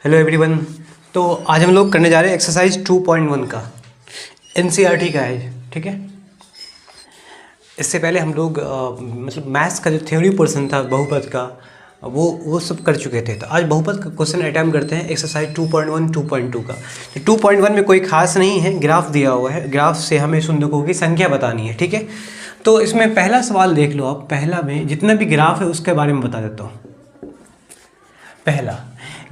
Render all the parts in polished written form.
Hello everyone. तो आज हम लोग करने जा रहे हैं एक्सरसाइज 2.1 का, एनसीईआरटी का है, ठीक है। इससे पहले हम लोग मतलब मैथ्स का जो थ्योरी पोर्शन था बहुपद का वो सब कर चुके थे। तो आज बहुपद का क्वेश्चन अटैम्प्ट करते हैं एक्सरसाइज 2.1 2.2 का। 2.1 में कोई खास नहीं है, ग्राफ दिया हुआ है, ग्राफ से हमें शून्यकों की संख्या बतानी है, ठीक है। तो इसमें पहला सवाल देख लो आप। पहला में जितना भी ग्राफ है उसके बारे में बता देता हूँ। पहला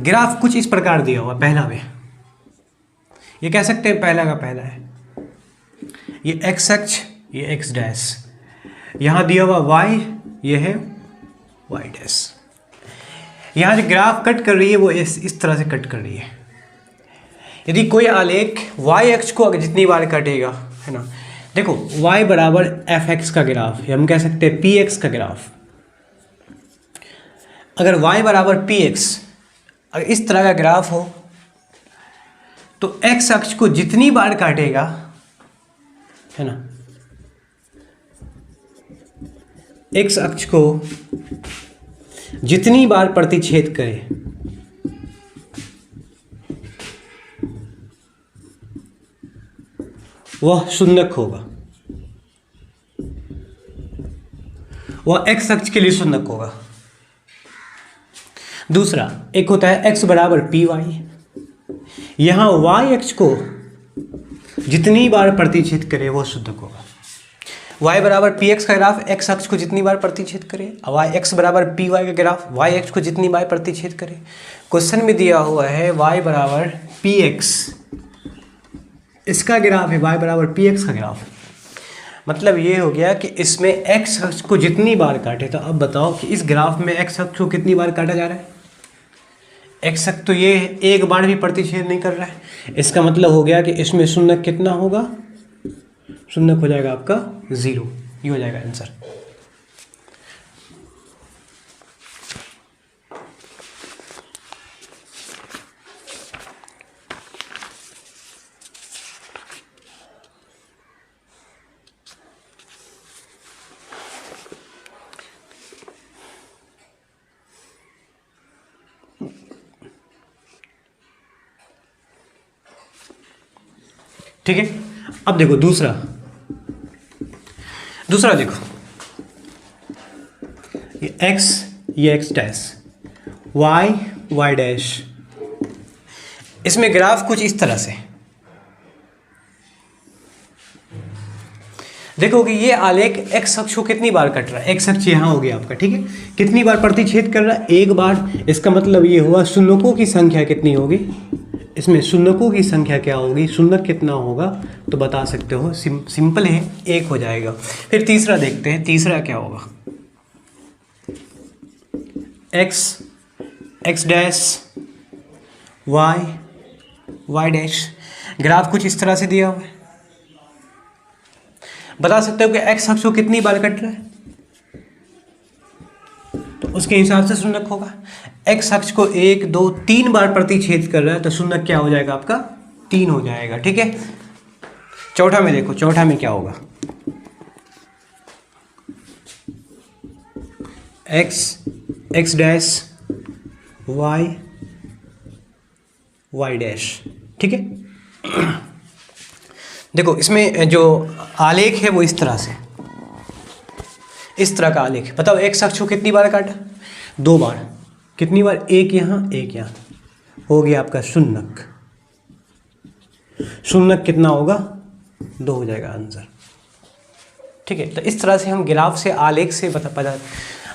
ग्राफ कुछ इस प्रकार दिया हुआ। पहला में ये कह सकते हैं पहला का पहला है, ये एक्स अक्ष, ये एक्स डैश, यहाँ दिया हुआ वाई, ये है वाई डैश। यहाँ जो ग्राफ कट कर रही है वो इस तरह से कट कर रही है। यदि कोई आलेख वाई अक्ष को अगर जितनी बार कटेगा, है ना, देखो y बराबर एफ एक्स का ग्राफ, या हम कह सकते हैं पी एक्स का ग्राफ। अगर y बराबर पी एक्स, अगर इस तरह का ग्राफ हो तो x अक्ष को जितनी बार काटेगा, है ना, x अक्ष को जितनी बार प्रतिच्छेद करे वह शून्यक होगा, वह x अक्ष के लिए शून्यक होगा। दूसरा एक होता है x बराबर पी वाई, यहाँ y अक्ष को जितनी बार प्रतिच्छेद करे वो शून्यक होगा। y बराबर पी एक्स का ग्राफ x अक्ष को जितनी बार प्रतिच्छेद करे, y x बराबर पी वाई का ग्राफ y अक्ष को जितनी बार प्रतिच्छेद करे। क्वेश्चन में दिया हुआ है y बराबर पी एक्स, इसका ग्राफ है y बराबर पी एक्स का ग्राफ। मतलब ये हो गया कि इसमें x अक्ष को जितनी बार काटे। तो अब बताओ कि इस ग्राफ में x अक्ष को कितनी बार काटा जा रहा है। x अक्ष तो ये एक बार भी प्रतिच्छेद नहीं कर रहा है। इसका मतलब हो गया कि इसमें शून्यक कितना होगा, शून्यक हो जाएगा आपका 0। ये हो जाएगा आंसर। ठीक है। अब देखो दूसरा देखो, ये एक्स डैश, वाई डैश। इसमें ग्राफ कुछ इस तरह से देखो कि ये आलेख एक्स अक्ष को कितनी बार कट रहा है। एक्स अक्ष यहाँ हो गया आपका, ठीक है। कितनी बार प्रतिच्छेद कर रहा है, एक बार। इसका मतलब ये हुआ शून्यकों की संख्या कितनी होगी, इसमें शून्यकों की संख्या क्या होगी, शून्यक कितना होगा, तो बता सकते हो। सिंपल है, 1 हो जाएगा। फिर तीसरा देखते हैं, तीसरा क्या होगा। X dash, Y dash. Graph कुछ इस तरह से दिया हुआ है। बता सकते हो कि एक्स अक्ष को कितनी बार कट रहा है, तो उसके हिसाब से शून्यक होगा। एक्स अक्ष को 1 2 3 बार प्रतिच्छेद कर रहा है तो शून्यक क्या हो जाएगा आपका, 3 हो जाएगा, ठीक है। चौथा में देखो, चौथा में क्या होगा, एक्स डैश, वाई डैश, ठीक है। देखो इसमें जो आलेख है वो इस तरह से, इस तरह का आलेख है। बताओ एक्स अक्ष को कितनी बार काटा, 2 बार। कितनी बार, एक यहाँ एक यहाँ, हो गया आपका शून्यक। शून्यक कितना होगा, 2 हो जाएगा आंसर, ठीक है। तो इस तरह से हम ग्राफ से, आलेख से पता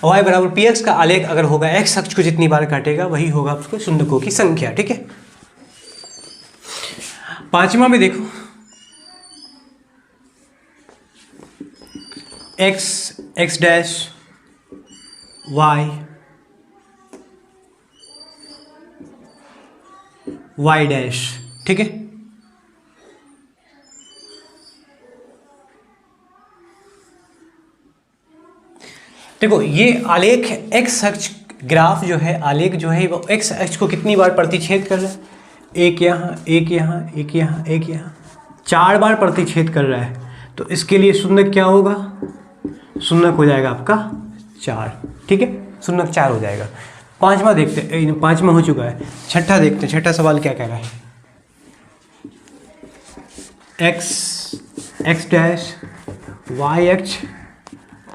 y बराबर पी एक्स का आलेख अगर होगा, एक्स अक्ष को जितनी बार काटेगा वही होगा आपको शून्यकों की संख्या, ठीक है। पांचवा में देखो, एक्स डैश, वाई डैश, ठीक है। देखो ये आलेख एक्स अक्ष ग्राफ जो है, आलेख जो है वो एक्स अक्ष को कितनी बार प्रतिच्छेद कर रहा है, एक यहाँ एक यहाँ एक यहाँ एक यहाँ, 4 बार प्रतिच्छेद कर रहा है। तो इसके लिए शून्यक क्या होगा, शून्यक हो जाएगा आपका 4, ठीक है। शून्यक 4 हो जाएगा। पांचवा देखते हैं, पांचवा हो चुका है, छठा देखते हैं। छठा सवाल क्या कह रहा है, x dash y x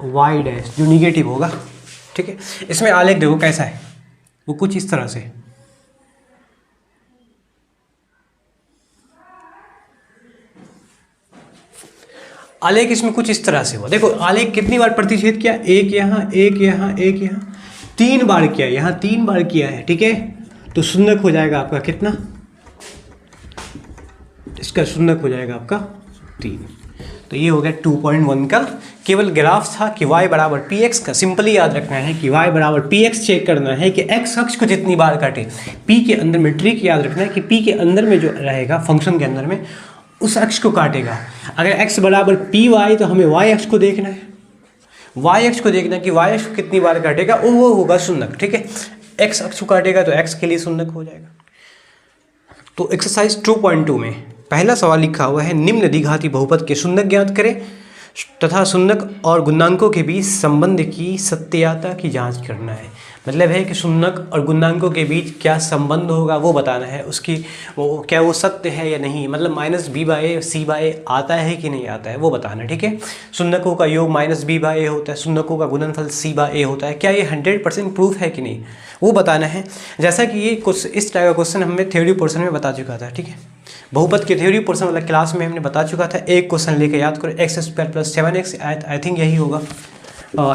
y dash जो निगेटिव होगा, ठीक है। इसमें आलेख देखो कैसा है, वो कुछ इस तरह से, आलेख इसमें कुछ इस तरह से हुआ। देखो आलेख कितनी बार प्रतिच्छेद किया, एक यहाँ एक यहाँ एक यहाँ, 3 बार किया, यहाँ 3 बार किया है, ठीक है। तो शून्यक हो जाएगा आपका कितना, इसका शून्यक हो जाएगा आपका 3। तो ये हो गया 2.1 का। केवल ग्राफ था कि y बराबर पी एक्स का, सिंपली याद रखना है कि y बराबर पी एक्स चेक करना है कि x अक्ष को जितनी बार काटे, p के अंदर में ट्रिक याद रखना है कि p के अंदर में जो रहेगा फंक्शन के अंदर में उस अक्ष को काटेगा। अगर x बराबर पी वाई तो हमें y अक्ष को देखना है, y अक्ष को देखना है कि y अक्ष को कितनी बार काटेगा, वो होगा शून्यक, ठीक है। x अक्ष को काटेगा तो x के लिए शून्यक हो जाएगा। तो एक्सरसाइज 2.2 में पहला सवाल लिखा हुआ है, निम्न द्विघाती बहुपद के शून्यक ज्ञात करें तथा शून्यक और गुणांकों के बीच संबंध की सत्यता की जांच करना है। मतलब है कि शून्यक और गुणांकों के बीच क्या संबंध होगा वो बताना है, उसकी वो क्या वो सत्य है या नहीं, मतलब minus b by c by आता है कि नहीं आता है वो बताना है, ठीक है। शून्यकों का योग माइनस बी बाई ए होता है, शून्यकों का गुणनफल सी बाई ए होता है, क्या ये 100% प्रूफ है कि नहीं वो बताना है। जैसा कि ये कुछ इस टाइप का क्वेश्चन हमें थ्योरी पोर्शन में बता चुका था, ठीक है। बहुपद के थ्योरी पोर्शन वाला क्लास में हमने बता चुका था। एक क्वेश्चन लेके याद करो, x square plus 7x, I think यही होगा,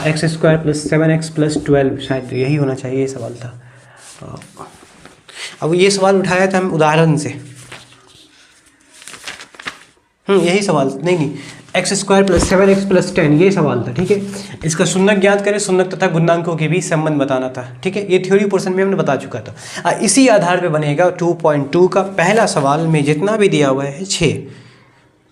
x square plus 7x plus 12, शायद यही होना चाहिए, ये सवाल था। अब ये सवाल उठाया था हम उदाहरण से, यही सवाल नहीं, x square plus 7x plus 10 ये सवाल था, ठीक है। इसका शून्यक ज्ञात करें, शून्यक तथा गुणांकों के बीच संबंध बताना था, ठीक है। ये थ्योरी पोर्शन में हमने बता चुका था। इसी आधार पे बनेगा 2.2 का पहला सवाल में जितना भी दिया हुआ है 6,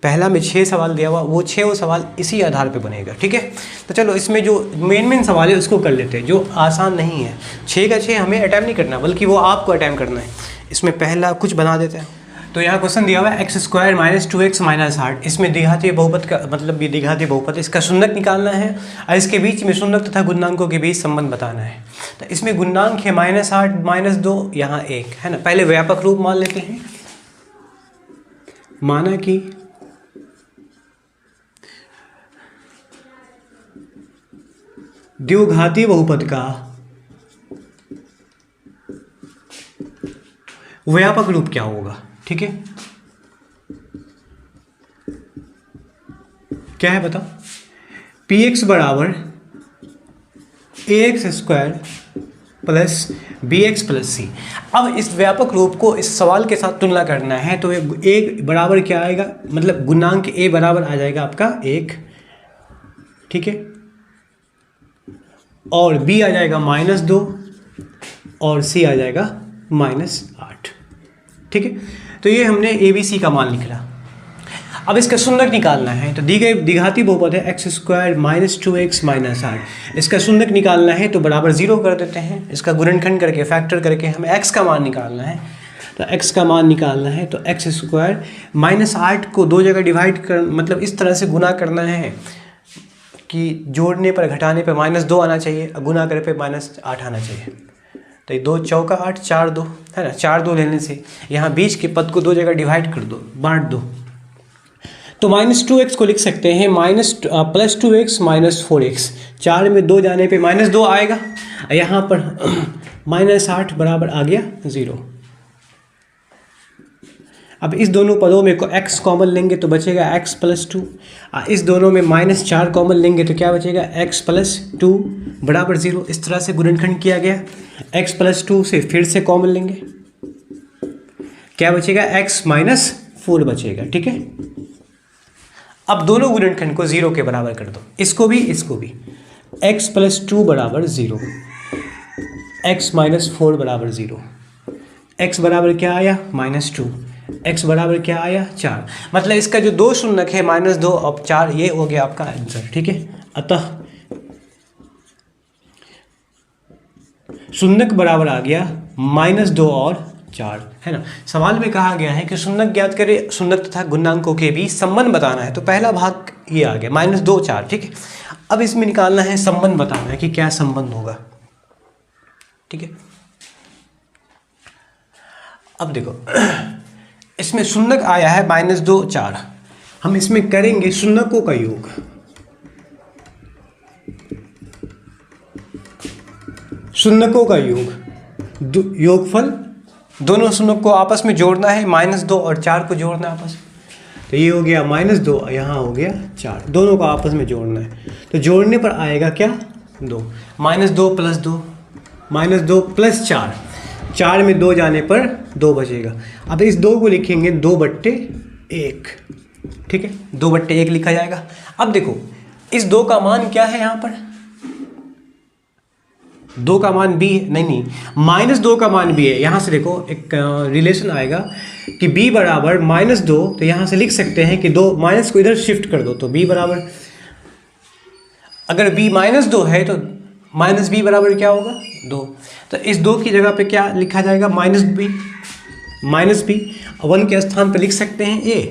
पहला में 6 सवाल दिया हुआ, वो 6 सवाल इसी आधार पे बनेगा, ठीक है। तो चलो इसमें जो मेन सवाल है उसको कर लेते हैं, जो आसान नहीं है। 6 का 6 हमें अटैम्प्ट नहीं करना, बल्कि वो आपको अटैम्प्ट करना है। इसमें पहला कुछ बना देते हैं। तो यहाँ क्वेश्चन दिया हुआ है x square minus 2x minus 8, इसमें द्विघातीय बहुपद का मतलब ये द्विघातीय बहुपद, इसका शून्यक निकालना है और इसके बीच में शून्यक तथा गुणांकों के बीच संबंध बताना है। तो इसमें गुणांक है -8 -2, यहाँ 1 है ना। पहले व्यापक रूप मान लेते हैं, माना कि द्विघातीय बहुपद का व्यापक रूप क्या होगा, ठीक है। क्या है बताओ, पी एक्स बराबर A x square plus B x plus C. अब इस व्यापक रूप को इस सवाल के साथ तुलना करना है तो ए बराबर क्या आएगा, मतलब गुणांक ए बराबर आ जाएगा आपका 1, ठीक है, और b आ जाएगा -2 और c आ जाएगा -8, ठीक है। तो ये हमने ए बी सी का मान लिखा। अब इसका शून्यक निकालना है, तो दी गई द्विघाती बहुपद है x square minus 2x minus 8, इसका शून्यक निकालना है तो बराबर 0 कर देते हैं। इसका गुणनखंड करके फैक्टर करके हमें x का मान निकालना है, तो x का मान निकालना है तो एक्स स्क्वायर -8 को 2 जगह डिवाइड कर, मतलब इस तरह से गुना करना है कि जोड़ने पर घटाने पर -2 आना चाहिए, गुना करे पे -8 आना चाहिए। तो ये 2 चौका 8, 4 2 है ना, 4 2 लेने से यहाँ बीच के पद को 2 जगह डिवाइड कर दो, बांट दो। तो -2x को लिख सकते हैं +2x -4x, 4 में 2 जाने पे -2 आएगा, यहाँ पर -8 बराबर आ गया 0। अब इस दोनों पदों में को x कॉमन लेंगे तो बचेगा x + 2, इस दोनों में -4 कॉमन लेंगे तो क्या बचेगा x + 2 बराबर 0। इस तरह से गुणनखंड किया गया। x + 2 से फिर से कॉमन लेंगे, क्या बचेगा x - 4 बचेगा, ठीक है। अब दोनों गुणनखंड को 0 के बराबर कर दो, इसको भी x + 2 बराबर 0, x - 4 बराबर 0, x बराबर क्या आया -2, x बराबर क्या आया 4। मतलब इसका जो 2 शून्यक है -2 और 4, ये हो गया आपका आंसर, ठीक है। अतः शून्यक बराबर आ गया -2 और 4, है ना। सवाल में कहा गया है कि शून्यक ज्ञात करें, शून्यक तथा गुणांकों के बीच संबंध बताना है, तो पहला भाग ये आ गया -2 4, ठीक है। अब इसमें निकालना है संबंध, बताना है कि क्या संबंध होगा, ठीक है। अब देखो इसमें शून्यक आया है -2 4, हम इसमें करेंगे शून्यकों का योग। शून्यकों का योग, योगफल, दोनों शून्यक को आपस में जोड़ना है, -2 और 4 को जोड़ना है आपस में। तो ये हो गया -2, यहाँ हो गया 4, दोनों को आपस में जोड़ना है। तो जोड़ने पर आएगा क्या 2, -2 + 2, -2 + 4, 4 में 2 जाने पर 2 बचेगा। अब इस 2 को लिखेंगे 2/1, ठीक है, 2/1 लिखा जाएगा। अब देखो इस 2 का मान क्या है यहाँ पर, 2 का मान b है, नहीं -2 का मान b है। यहाँ से देखो एक रिलेशन आएगा कि b बराबर -2, तो यहाँ से लिख सकते हैं कि 2 माइनस को इधर शिफ्ट कर दो, तो b बराबर, अगर b -2 है तो -b बराबर क्या होगा 2, तो इस 2 की जगह पे क्या लिखा जाएगा -b, 1 के स्थान पे लिख सकते हैं a,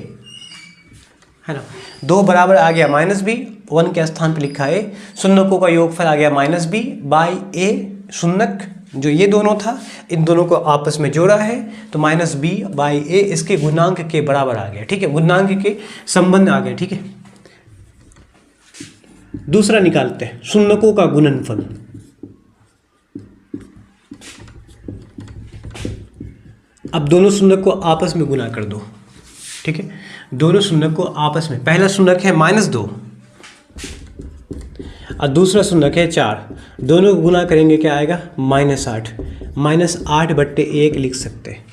है ना। 2 बराबर आ गया -b, 1 के स्थान पे लिखा है, शून्यकों का योगफल आ गया -b/a, शून्यक जो ये दोनों था इन दोनों को आपस में जोड़ा है तो -b/a इसके गुणांक के बराबर आ गया, ठीक है, गुणांक के संबंध आ गए, ठीक है। दूसरा निकालते हैं शून्यकों का गुणनफल। अब दोनों शून्यक को आपस में गुना कर दो, ठीक है, दोनों शून्यक को आपस में, पहला शून्यक है -2 और दूसरा शून्यक है 4, दोनों को गुना करेंगे क्या आएगा -8, -8/1 लिख सकते हैं।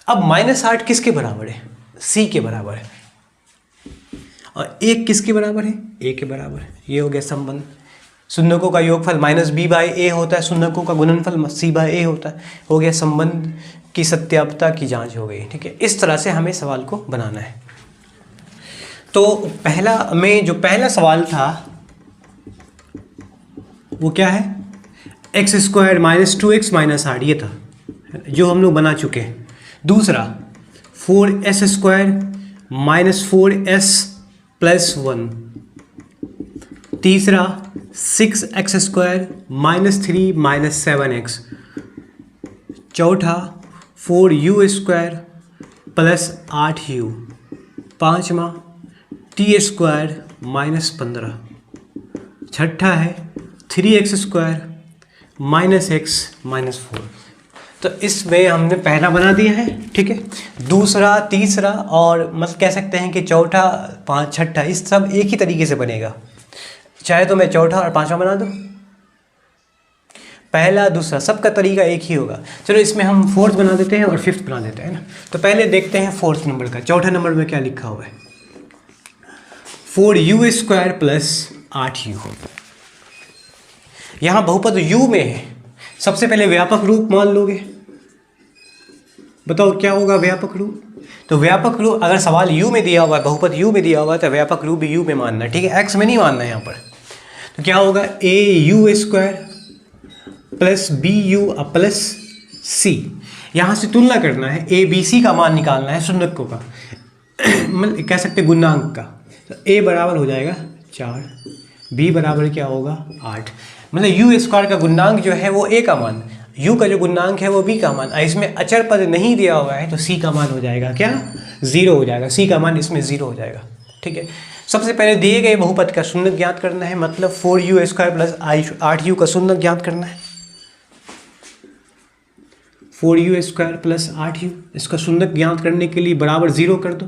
अब -8 किसके बराबर है, c के बराबर है, और 1 किसके बराबर है, a के बराबर है। ये हो गया संबंध। शून्यकों का योगफल -b/a होता है, शून्यकों का गुणनफल c/a होता है, हो गया संबंध की सत्यापता की जांच हो गई, ठीक है। इस तरह से हमें सवाल को बनाना है। तो पहला सवाल था वो क्या है, x² - 2x - 8, ये था जो हम लोग बना चुके हैं। दूसरा 4s² - 4s + 1, तीसरा 6x² - 3 - 7x, चौथा 4u² + 8u, पाँचवा t² - 15, छठा है 3x² - x - 4। तो इसमें हमने पहला बना दिया है, ठीक है। दूसरा, तीसरा और मतलब कह सकते हैं कि चौथा, पाँच, छठा, इस सब एक ही तरीके से बनेगा। चाहे तो मैं चौथा और पांचवा बना दूं, पहला दूसरा सबका तरीका एक ही होगा। चलो इसमें हम 4th बना देते हैं और 5th बना देते हैं ना। तो पहले देखते हैं 4th नंबर का, चौथा नंबर में क्या लिखा हुआ है, 4u² + 8u। यहाँ बहुपद u में है, सबसे पहले व्यापक रूप मान लोगे, बताओ क्या होगा व्यापक रूप। तो व्यापक रूप अगर सवाल u में दिया हुआ है, बहुपद u में दिया हुआ है, तो व्यापक रूप भी u में मानना है, ठीक है, x में नहीं मानना है यहाँ पर। तो क्या होगा, au² + bu + c, यहाँ से तुलना करना है, a b c का मान निकालना है शून्यकों का, मतलब कह सकते गुणांक का। तो a बराबर हो जाएगा 4, b बराबर क्या होगा 8, मतलब u² का गुणांक जो है वो a का मान, u का जो गुणांक है वो b का मान। इसमें अचर पद नहीं दिया हुआ है तो c का मान हो जाएगा क्या 0 हो जाएगा, c का मान इसमें 0 हो जाएगा, ठीक है। सबसे पहले दिए गए बहुपद का शून्य ज्ञात करना है, मतलब 4u² + 8u का शून्य ज्ञात करना है। 4u² + 8u, इसका शून्य ज्ञात करने के लिए बराबर 0 कर दो।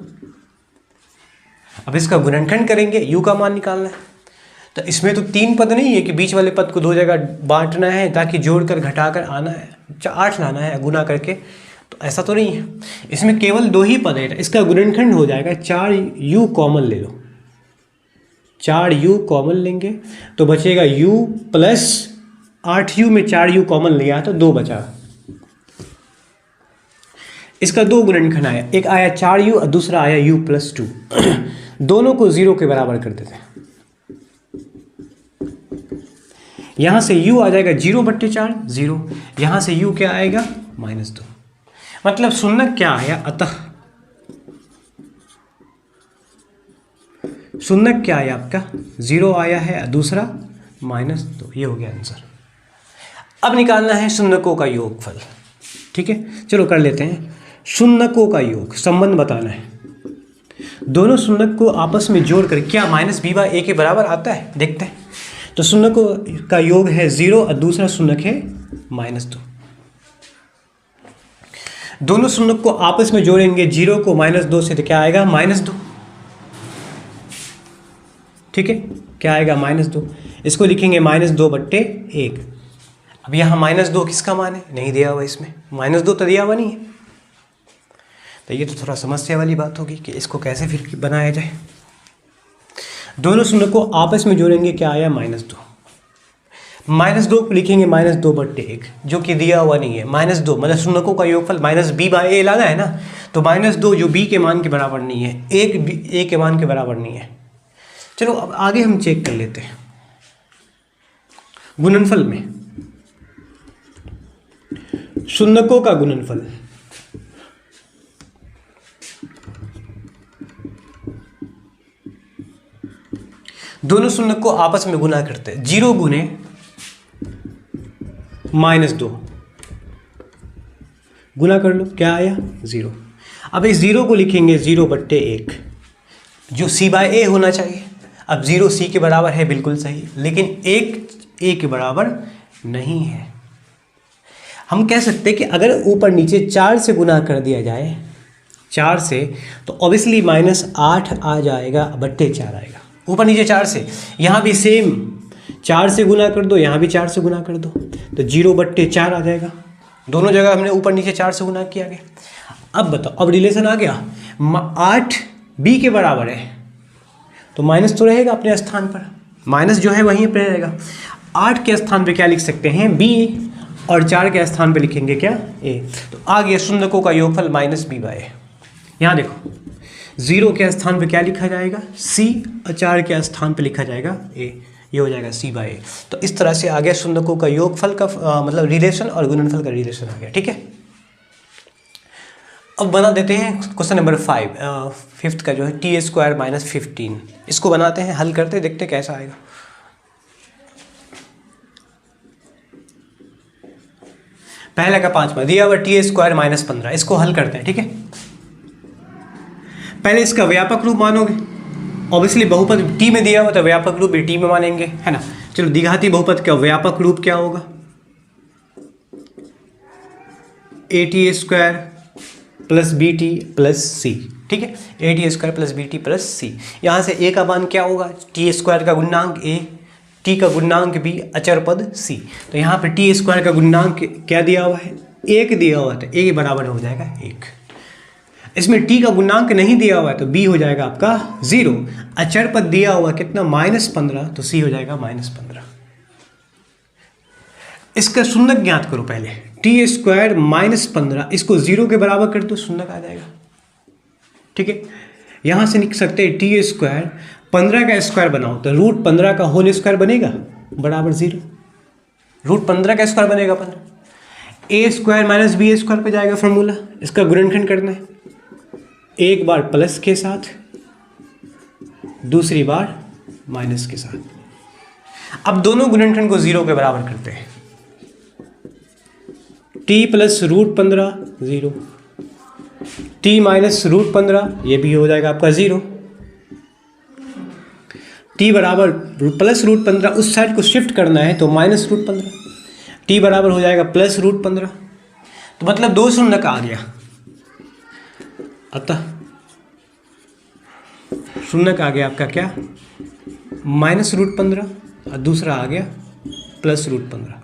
अब इसका गुणनखंड करेंगे, u का मान निकालना है। तो इसमें तो 3 पद नहीं है कि बीच वाले पद को 2 जगह बांटना है ताकि जोड़कर घटाकर आना है, 8 लाना है गुना करके, तो ऐसा तो नहीं है। इसमें केवल 2 ही पद है, इसका गुणनखंड हो जाएगा 4u कॉमन ले लो, 4u कॉमन लेंगे तो बचेगा u + 8u में 4u कॉमन लिया तो 2 बचा। इसका 2 गुणनखंड आया, एक आया 4u और दूसरा आया u + 2, दोनों को 0 के बराबर कर देते हैं। यहाँ से u आ जाएगा 0/4, 0, यहाँ से u क्या आएगा -2, मतलब शून्य क्या आया, अतः शून्य क्या आया आपका 0 आया है, दूसरा -2, ये हो गया आंसर। अब निकालना है शून्यकों का योगफल। ठीक है, चलो कर लेते हैं। शून्यकों का योग, संबंध बताना है। दोनों शून्यक को आपस में जोड़कर क्या -b/a के बराबर आता है, देखते हैं। तो शून्यकों का योग है 0 और दूसरा शून्यक है -2। दोनों शून्यक को आपस में जोड़ेंगे 0 को -2 से, तो क्या आएगा -2। ठीक है, क्या आएगा -2। इसको लिखेंगे -2/1। अब यहाँ -2 किसका मान है, नहीं दिया हुआ इसमें, -2 तो दिया हुआ नहीं है। तो ये तो थोड़ा समस्या वाली बात होगी कि इसको कैसे फिर बनाया जाए। दोनों शून्य को आपस में जोड़ेंगे, क्या आया -2। -2 को लिखेंगे -2/1, जो कि दिया हुआ नहीं है। -2 मतलब शून्यकों का योगफल -b/a लाना है ना, तो -2 जो b के मान के बराबर नहीं है, 1 a के मान के बराबर नहीं है। चलो अब आगे हम चेक कर लेते हैं। गुणनफल में शून्यकों का गुणनफल, दोनों शून्य को आपस में गुना करते हैं। 0 गुने -2, गुना कर लो, क्या आया 0। अब इस 0 को लिखेंगे 0/1, जो c/a होना चाहिए। अब 0 c के बराबर है, बिल्कुल सही, लेकिन 1 a के बराबर नहीं है। हम कह सकते हैं कि अगर ऊपर नीचे 4 से गुना कर दिया जाए, 4 से, तो ऑब्वियसली -8 आ जाएगा, /4 आएगा। ऊपर नीचे 4 से, यहाँ भी सेम 4 से गुना कर दो, यहाँ भी 4 से गुना कर दो, तो 0/4 आ जाएगा। दोनों जगह हमने ऊपर नीचे 4 से गुना किया गया। अब बताओ, अब रिलेशन आ गया। 8 b के बराबर है, तो माइनस तो रहेगा अपने स्थान पर, माइनस जो है वहीं पर रहेगा। 8 के स्थान पे क्या लिख सकते हैं, b, और 4 के स्थान पे लिखेंगे क्या, a। तो आ गया शून्यकों का योगफल -b/a। यहाँ देखो, 0 के स्थान पे क्या लिखा जाएगा, c, और 4 के स्थान पे लिखा जाएगा a। ये हो जाएगा c/a। तो इस तरह से आ गया शून्यकों का योगफल का मतलब रिलेशन और गुणनफल का रिलेशन आ गया। ठीक है, अब बना देते हैं क्वेश्चन नंबर 5 का जो है t² - 15। इसको बनाते हैं, हल करते, देखते कैसा आएगा। पहला का 5वां दिया हुआ t² - 15, इसको हल करते हैं। ठीक है, पहले इसका व्यापक रूप मानोगे, ऑब्वियसली बहुपद t में दिया हुआ तो व्यापक रूप भी t में मानेंगे, है ना। चलो, द्विघाती बहुपद का व्यापक रूप क्या होगा, at² + bt + c। ठीक है, at² + bt + c। यहाँ से a का मान क्या होगा, t² का गुणांक a, t का गुणांक b, अचर पद c। तो यहाँ पे t² का गुणांक क्या दिया हुआ है, 1 दिया हुआ है, तो a के बराबर हो जाएगा 1। इसमें t का गुणांक नहीं दिया हुआ है, तो b हो जाएगा आपका 0। अचर पद दिया हुआ कितना, -15, तो c हो जाएगा -15। इसका शून्यक ज्ञात करो पहले, t² - 15, इसको 0 के बराबर कर दो, शून्यक आ जाएगा। ठीक है, यहाँ से लिख सकते हैं t², 15 का स्क्वायर बनाओ तो √15 का होल स्क्वायर बनेगा बराबर 0। √15 का स्क्वायर बनेगा 15। a² - b² पे जाएगा फॉर्मूला, इसका गुणनखंड करना है, एक बार प्लस के साथ, दूसरी बार माइनस के साथ। अब दोनों गुणनखंड को 0 के बराबर करते हैं। t + √15 0, t - √15 ये भी हो जाएगा आपका 0। t बराबर +√15, उस साइड को शिफ्ट करना है तो -√15, t बराबर हो जाएगा +√15। तो मतलब 2 शून्यक आ गया, अतः शून्यक आ गया आपका क्या, -√15, और दूसरा आ गया +√15।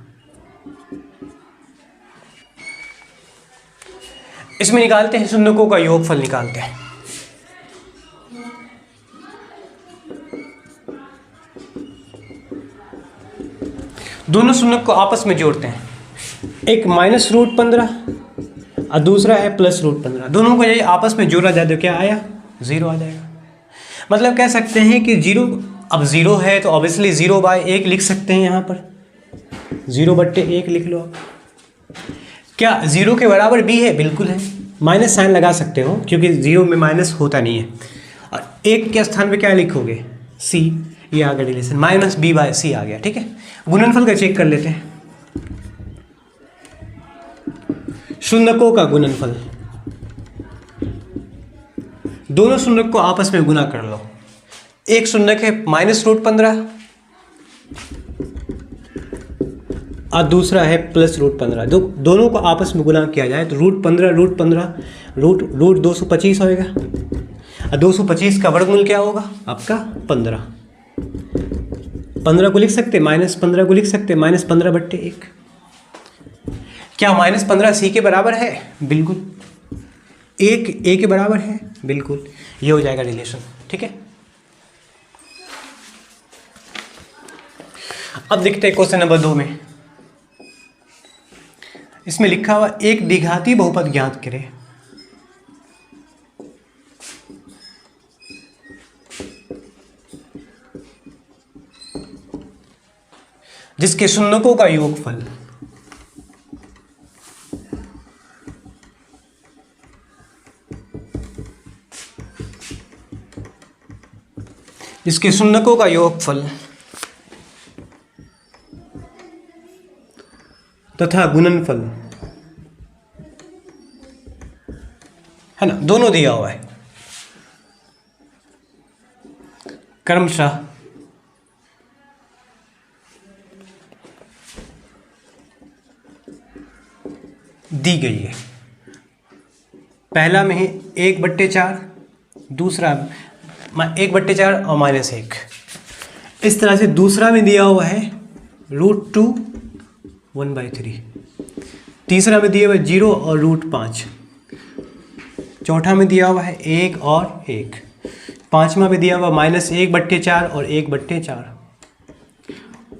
इसमें निकालते हैं शून्यकों का योगफल, निकालते हैं। दोनों शून्यक को आपस में जोड़ते हैं, एक -√15 और दूसरा है +√15। दोनों को यदि आपस में जोड़ा जाए तो क्या आया, 0 आ जाएगा। मतलब कह सकते हैं कि 0, अब 0 है तो ऑब्वियसली 0/1 लिख सकते हैं, यहाँ पर 0/1 लिख लो आप। क्या 0 के बराबर b है, बिल्कुल है, माइनस साइन लगा सकते हो क्योंकि 0 में माइनस होता नहीं है। और 1 के स्थान पे क्या लिखोगे, c, ये आ गया रिलेशन, -b/c आ गया। ठीक है, गुणनफल का चेक कर लेते हैं। शून्यकों का गुणनफल, दोनों शून्यक को आपस में गुना कर लो। एक शून्यक है -√15 और दूसरा है +√15। दोनों को आपस में गुना किया जाए तो √15 रूट 225 होएगा और 225 का वर्गमूल क्या होगा आपका 15। 15 को लिख सकते, -15 को लिख सकते, -15/1। क्या -15 c के बराबर है? बिल्कुल। 1 a के बराबर है? बिल्कुल। ये हो जाएगा रिलेशन, ठीक है। अब देखते हैं क्वेश्चन नंबर 2 में। इसमें लिखा हुआ एक द्विघाती बहुपद ज्ञात करें। जिसके शून्यकों का योगफल तथा गुणनफल है ना, दोनों दिया हुआ है क्रमशः दी गई है। पहला में है 1/4, दूसरा 1/4 और -1। इस तरह से दूसरा में दिया हुआ है √2 1/3, तीसरा में दिया हुआ है 0 और √5, चौथा में दिया हुआ है 1 और 1, पांचवा में दिया हुआ -1/4 और 1/4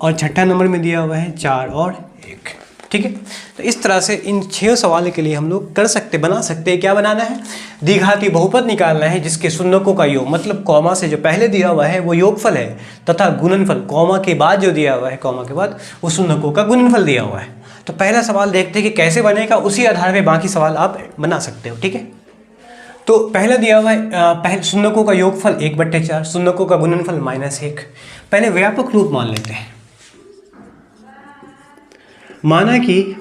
और छठा नंबर में दिया हुआ है 4 और 1, ठीक है। तो इस तरह से इन 6 सवालों के लिए हम लोग कर सकते, बना सकते हैं। क्या बनाना है? द्विघाती बहुपद निकालना है जिसके शून्यकों का योग, मतलब कॉमा से जो पहले दिया हुआ है वो योगफल है, तथा गुणनफल कॉमा के बाद जो दिया हुआ है, कॉमा के बाद वो शून्यकों का गुणनफल दिया हुआ है। तो पहला सवाल देखते हैं कि कैसे बनेगा, उसी आधार पर बाकी सवाल आप बना सकते हो, ठीक है। तो पहला दिया हुआ है पहले शून्यकों का योगफल 1/4, शून्यकों का गुणनफल -1। पहले व्यापक रूप मान लेते हैं। माना कि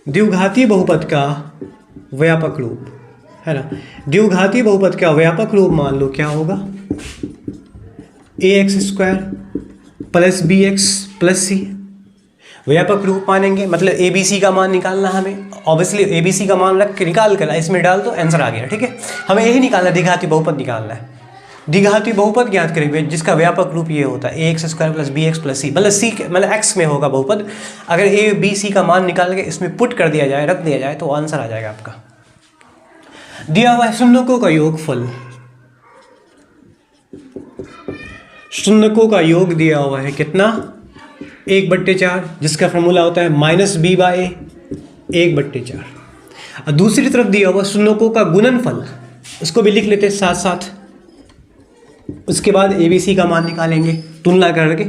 द्विघाती बहुपद का व्यापक रूप है ना, द्विघाती बहुपद का व्यापक रूप मान लो क्या होगा, ax² + bx + c। व्यापक रूप मानेंगे मतलब ABC का मान निकालना हमें, ऑब्वियसली ABC का मान रख के निकाल कर इसमें डाल दो, आंसर आ गया, ठीक है। हमें यही निकालना है, द्विघाती बहुपद निकालना है। द्विघाती बहुपद ज्ञात करेंगे जिसका व्यापक रूप ये होता है ax² + bx + c, मतलब c मतलब x में होगा बहुपद। अगर ABC का मान निकाल के इसमें पुट कर दिया जाए, रख दिया जाए तो आंसर आ जाएगा आपका। दिया हुआ है शून्यकों का योगफल, शून्यकों का योग दिया हुआ है कितना 1/4, जिसका फॉर्मूला होता है -b/a 1/4। और दूसरी तरफ दिया हुआ शून्यकों का गुणनफल, उसको भी लिख लेते हैं साथ साथ। उसके बाद ABC का मान निकालेंगे तुलना करके।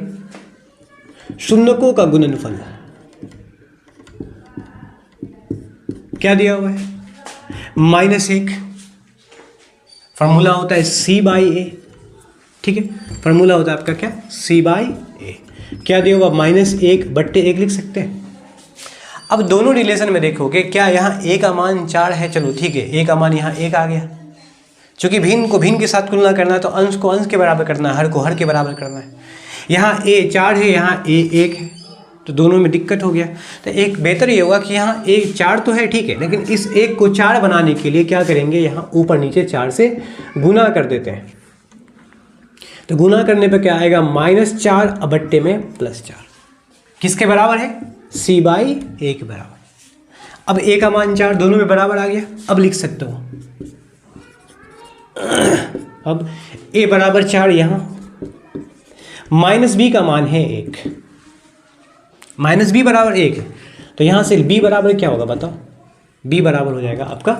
शून्यकों का गुणनफल क्या दिया हुआ है -1, फॉर्मूला होता है c/a, ठीक है। फॉर्मूला होता है आपका क्या c/a। क्या दिया हुआ -1/1 लिख सकते हैं। अब दोनों रिलेशन में देखोगे क्या यहाँ a का मान 4 है, चलो ठीक है, a का मान यहाँ 1 आ गया। चूंकि भिन्न को भिन्न के साथ तुलना करना है तो अंश को अंश के बराबर करना है, हर को हर के बराबर करना है। यहाँ a 4 है, यहाँ a 1 है, तो दोनों में दिक्कत हो गया। तो एक बेहतर ये होगा कि यहाँ a 4 तो है ठीक है, लेकिन इस 1 को 4 बनाने के लिए क्या करेंगे, यहाँ ऊपर नीचे 4 से गुना कर देते हैं। तो गुना करने पर क्या आएगा -4 में +4, किसके बराबर है c/a के बराबर। अब a का मान 4 दोनों में बराबर आ गया। अब लिख सकते हो, अब a बराबर 4, यहाँ -b का मान है 1, -b बराबर 1 है, तो यहाँ से b बराबर क्या होगा बताओ, b बराबर हो जाएगा आपका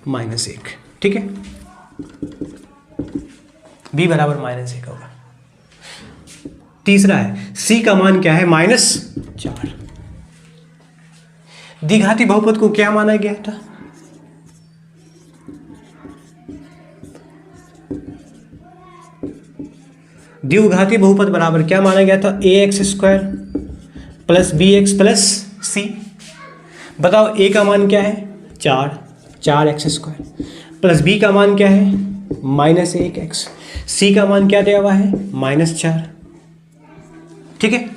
-1, ठीक है। b बराबर -1 होगा। तीसरा है c का मान क्या है -4। द्विघाती बहुपद को क्या माना गया था, द्विघाती बहुपद बराबर क्या माना गया था ax² plus B x plus C. बताओ ए का मान क्या है 4x², प्लस बी का मान क्या है -1x, सी का मान क्या दिया हुआ है -4। ठीक है,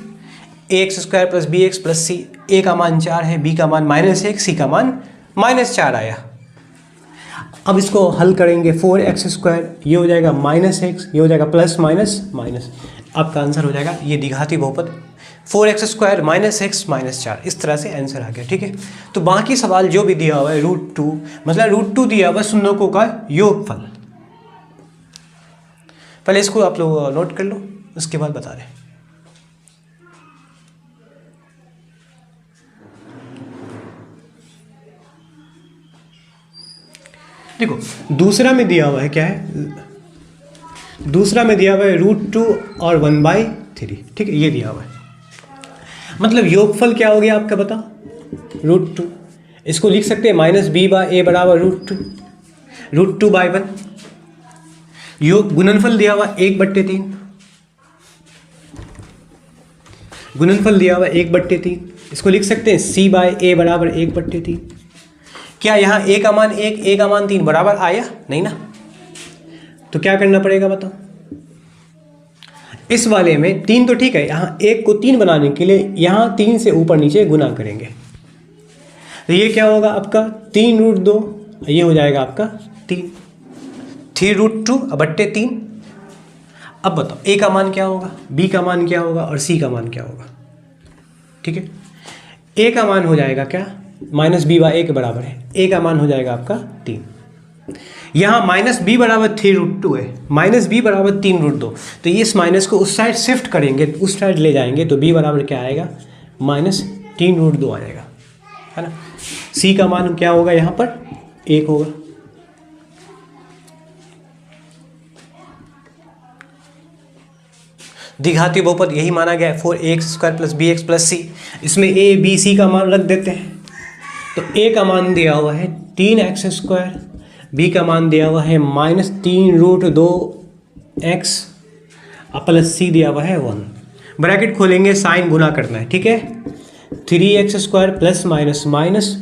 ax² plus B x plus C, A का मान 4 है, बी का मान -1, सी का मान -4 आया। अब इसको हल करेंगे 4x², ये हो जाएगा -x, ये हो जाएगा प्लस माइनस माइनस, आपका आंसर हो जाएगा ये द्विघाती बहुपद 4x² -x -4। इस तरह से आंसर आ गया। ठीक है, तो बाकी सवाल जो भी दिया हुआ है √2, मतलब √2 दिया हुआ है शून्यों का योगफल। पहले इसको आप लोग नोट कर लो, उसके बाद बता रहे। देखो दूसरा में दिया हुआ है क्या है, दूसरा में दिया हुआ है √2 और 1/3। ठीक है, ये दिया हुआ है, मतलब योगफल क्या हो गया आपका बता √2। इसको लिख सकते हैं -b/a बराबर √2/1। योग गुणनफल दिया हुआ 1/3, गुणनफल दिया हुआ 1/3, इसको लिख सकते हैं c/a बराबर 1/3। क्या यहाँ a का मान 1, a का मान 3 बराबर आया नहीं ना, तो क्या करना पड़ेगा बताओ। इस वाले में 3 तो ठीक है, यहाँ 1 को 3 बनाने के लिए यहाँ 3 से ऊपर नीचे गुना करेंगे, तो ये क्या होगा आपका 3√2, ये हो जाएगा आपका 3√2/3। अब बताओ a का मान क्या होगा, b का मान क्या होगा और c का मान क्या होगा। ठीक है, a का मान हो जाएगा क्या -b/a के बराबर है, a का मान हो जाएगा आपका 3। यहाँ -b बराबर 3√2 है, -b बराबर 3√2, तो ये इस माइनस को उस साइड शिफ्ट करेंगे, उस साइड ले जाएंगे, तो b बराबर क्या आएगा -3√2 आ जाएगा, है ना। c का मान क्या होगा यहाँ पर 1 होगा। द्विघाती बहुपद यही माना गया है 4ax² plus bx plus c। इसमें a b c का मान रख देते हैं, तो a का मान दिया हुआ है 3x², b का मान दिया हुआ है -3√2x प्लस c दिया हुआ है 1। ब्रैकेट खोलेंगे, साइन गुना करना है। ठीक है, 3x² plus minus minus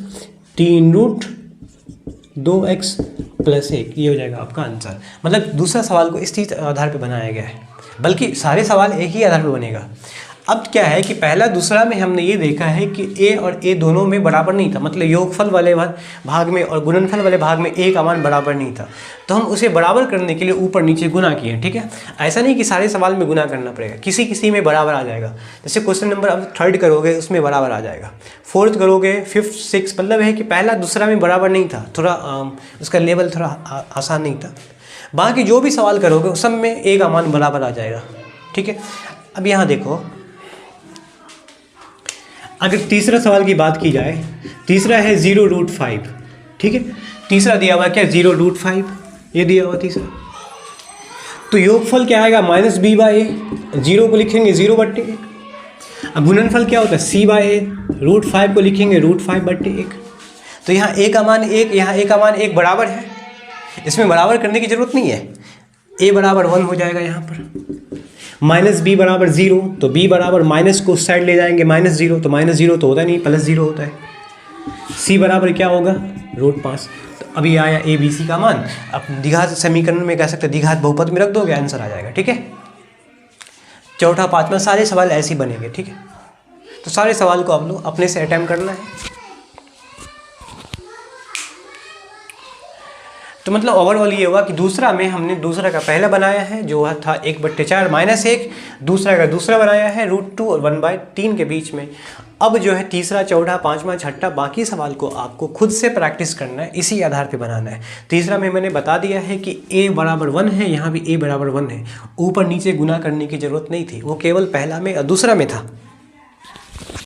3√2x plus 1, ये हो जाएगा आपका आंसर। मतलब दूसरा सवाल को इस चीज़ आधार पे बनाया गया है, बल्कि सारे सवाल एक ही आधार पे बनेगा। अब क्या है कि पहला दूसरा में हमने ये देखा है कि a और a दोनों में बराबर नहीं था, मतलब योगफल वाले भाग में और गुणनफल वाले भाग में a का मान बराबर नहीं था, तो हम उसे बराबर करने के लिए ऊपर नीचे गुना किए। ठीक है, ऐसा नहीं कि सारे सवाल में गुना करना पड़ेगा, किसी किसी में बराबर आ जाएगा। जैसे क्वेश्चन नंबर अब 3 करोगे उसमें बराबर आ जाएगा, 4th करोगे 5th 6th, मतलब है कि पहला दूसरा में बराबर नहीं था, थोड़ा उसका लेवल थोड़ा आसान नहीं था। बाकी जो भी सवाल करोगे उस सब में a का मान बराबर आ जाएगा। ठीक है, अब यहाँ देखो, अगर तीसरा सवाल की बात की जाए, तीसरा है 0√5। ठीक है, तीसरा दिया हुआ क्या 0√5, ये दिया हुआ तीसरा, तो योगफल क्या आएगा -b/a, 0 को लिखेंगे 0/1। अब गुणनफल क्या होता है c/a, √5 को लिखेंगे √5/1। तो यहाँ a का मान 1, यहाँ a का मान 1 बराबर है, इसमें बराबर करने की जरूरत नहीं है, a बराबर 1 हो जाएगा यहाँ पर। -b बराबर 0, तो b बराबर माइनस को उस साइड ले जाएंगे -0, तो -0 तो होता नहीं, +0 होता है। c बराबर क्या होगा √5। तो अभी आया a b c का मान, अब द्विघात समीकरण में कह सकते हैं द्विघात बहुपद में रख दोगे, आंसर आ जाएगा। ठीक है, चौथा पाँचवा सारे सवाल ऐसे ही बनेंगे। ठीक है, तो सारे सवाल को आप लोग अपने से अटेम्प्ट करना है। तो मतलब ओवरऑल ये हुआ कि दूसरा में हमने दूसरा का पहला बनाया है जो था 1/4 -1, दूसरा का दूसरा बनाया है √2 और 1/3 के बीच में। अब जो है तीसरा, चौथा, पांचवा, छठा बाकी सवाल को आपको खुद से प्रैक्टिस करना है, इसी आधार पे बनाना है। तीसरा में मैंने बता दिया है कि a बराबर 1 है, यहाँ भी a बराबर 1 है, ऊपर नीचे गुना करने की ज़रूरत नहीं थी, वो केवल पहला में और दूसरा में था।